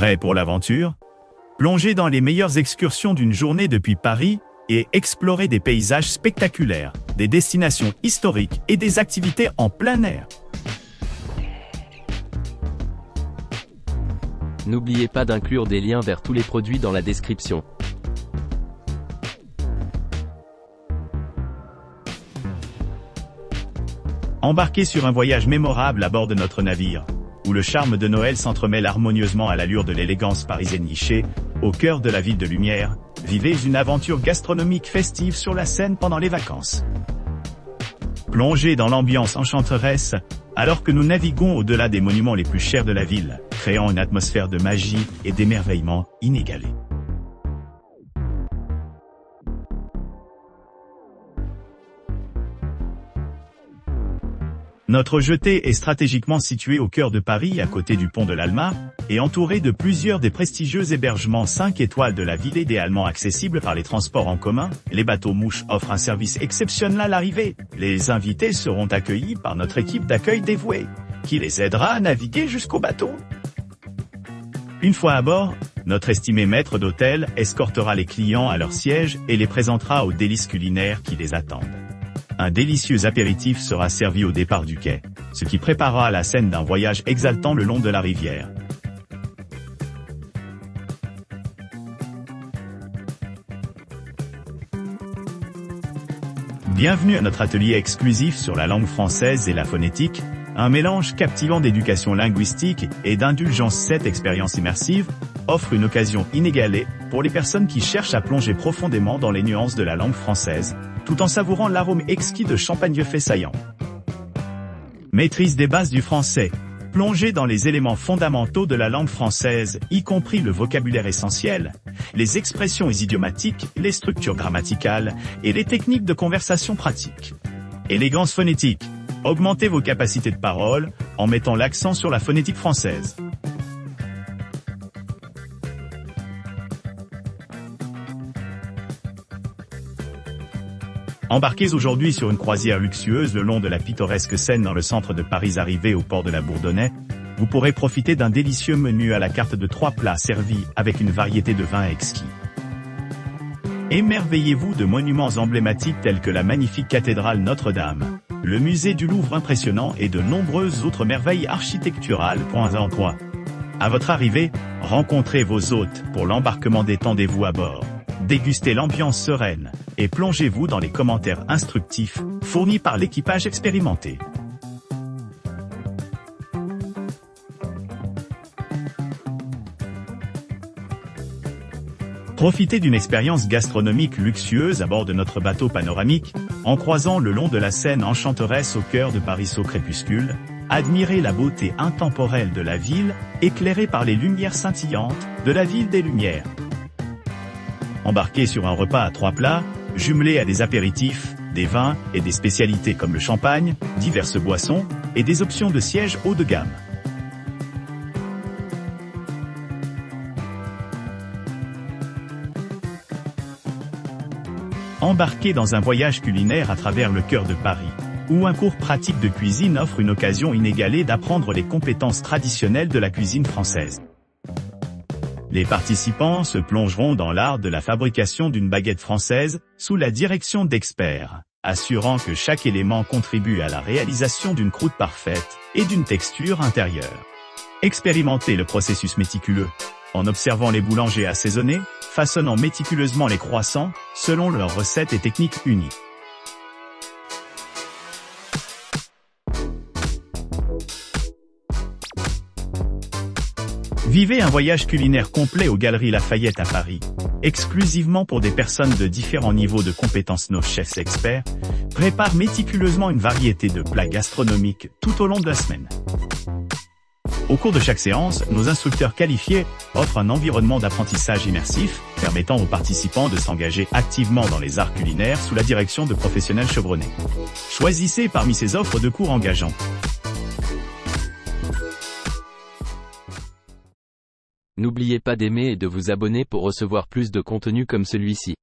Prêt pour l'aventure? Plongez dans les meilleures excursions d'une journée depuis Paris et explorez des paysages spectaculaires, des destinations historiques et des activités en plein air. N'oubliez pas d'inclure des liens vers tous les produits dans la description. Embarquez sur un voyage mémorable à bord de notre navire, où le charme de Noël s'entremêle harmonieusement à l'allure de l'élégance parisienne nichée, au cœur de la ville de lumière. Vivez une aventure gastronomique festive sur la Seine pendant les vacances. Plongez dans l'ambiance enchanteresse, alors que nous naviguons au-delà des monuments les plus chers de la ville, créant une atmosphère de magie et d'émerveillement inégalée. Notre jetée est stratégiquement située au cœur de Paris, à côté du pont de l'Alma, et entourée de plusieurs des prestigieux hébergements 5 étoiles de la ville, idéalement accessibles par les transports en commun. Les bateaux mouches offrent un service exceptionnel à l'arrivée. Les invités seront accueillis par notre équipe d'accueil dévouée, qui les aidera à naviguer jusqu'au bateau. Une fois à bord, notre estimé maître d'hôtel escortera les clients à leur siège et les présentera aux délices culinaires qui les attendent. Un délicieux apéritif sera servi au départ du quai, ce qui préparera la scène d'un voyage exaltant le long de la rivière. Bienvenue à notre atelier exclusif sur la langue française et la phonétique, un mélange captivant d'éducation linguistique et d'indulgence. Cette expérience immersive offre une occasion inégalée pour les personnes qui cherchent à plonger profondément dans les nuances de la langue française, tout en savourant l'arôme exquis de champagne fait saillant. Maîtrise des bases du français. Plongez dans les éléments fondamentaux de la langue française, y compris le vocabulaire essentiel, les expressions idiomatiques, les structures grammaticales et les techniques de conversation pratiques. Élégance phonétique. Augmentez vos capacités de parole en mettant l'accent sur la phonétique française. Embarquez aujourd'hui sur une croisière luxueuse le long de la pittoresque Seine dans le centre de Paris. Arrivé au port de la Bourdonnais, vous pourrez profiter d'un délicieux menu à la carte de 3 plats servis avec une variété de vins exquis. Émerveillez-vous de monuments emblématiques tels que la magnifique cathédrale Notre-Dame, le musée du Louvre impressionnant et de nombreuses autres merveilles architecturales. À votre arrivée, rencontrez vos hôtes pour l'embarquement. Détendez-vous à bord. Dégustez l'ambiance sereine et plongez-vous dans les commentaires instructifs fournis par l'équipage expérimenté. Profitez d'une expérience gastronomique luxueuse à bord de notre bateau panoramique, en croisant le long de la Seine enchanteresse au cœur de Paris au crépuscule. Admirez la beauté intemporelle de la ville, éclairée par les lumières scintillantes de la ville des Lumières. Embarquez sur un repas à 3 plats, jumelé à des apéritifs, des vins et des spécialités comme le champagne, diverses boissons et des options de sièges haut de gamme. Embarquez dans un voyage culinaire à travers le cœur de Paris, où un cours pratique de cuisine offre une occasion inégalée d'apprendre les compétences traditionnelles de la cuisine française. Les participants se plongeront dans l'art de la fabrication d'une baguette française, sous la direction d'experts, assurant que chaque élément contribue à la réalisation d'une croûte parfaite et d'une texture intérieure. Expérimentez le processus méticuleux, en observant les boulangers assaisonnés, façonnant méticuleusement les croissants, selon leurs recettes et techniques uniques. Vivez un voyage culinaire complet aux Galeries Lafayette à Paris, exclusivement pour des personnes de différents niveaux de compétences. Nos chefs experts préparent méticuleusement une variété de plats gastronomiques tout au long de la semaine. Au cours de chaque séance, nos instructeurs qualifiés offrent un environnement d'apprentissage immersif, permettant aux participants de s'engager activement dans les arts culinaires sous la direction de professionnels chevronnés. Choisissez parmi ces offres de cours engageants. N'oubliez pas d'aimer et de vous abonner pour recevoir plus de contenu comme celui-ci.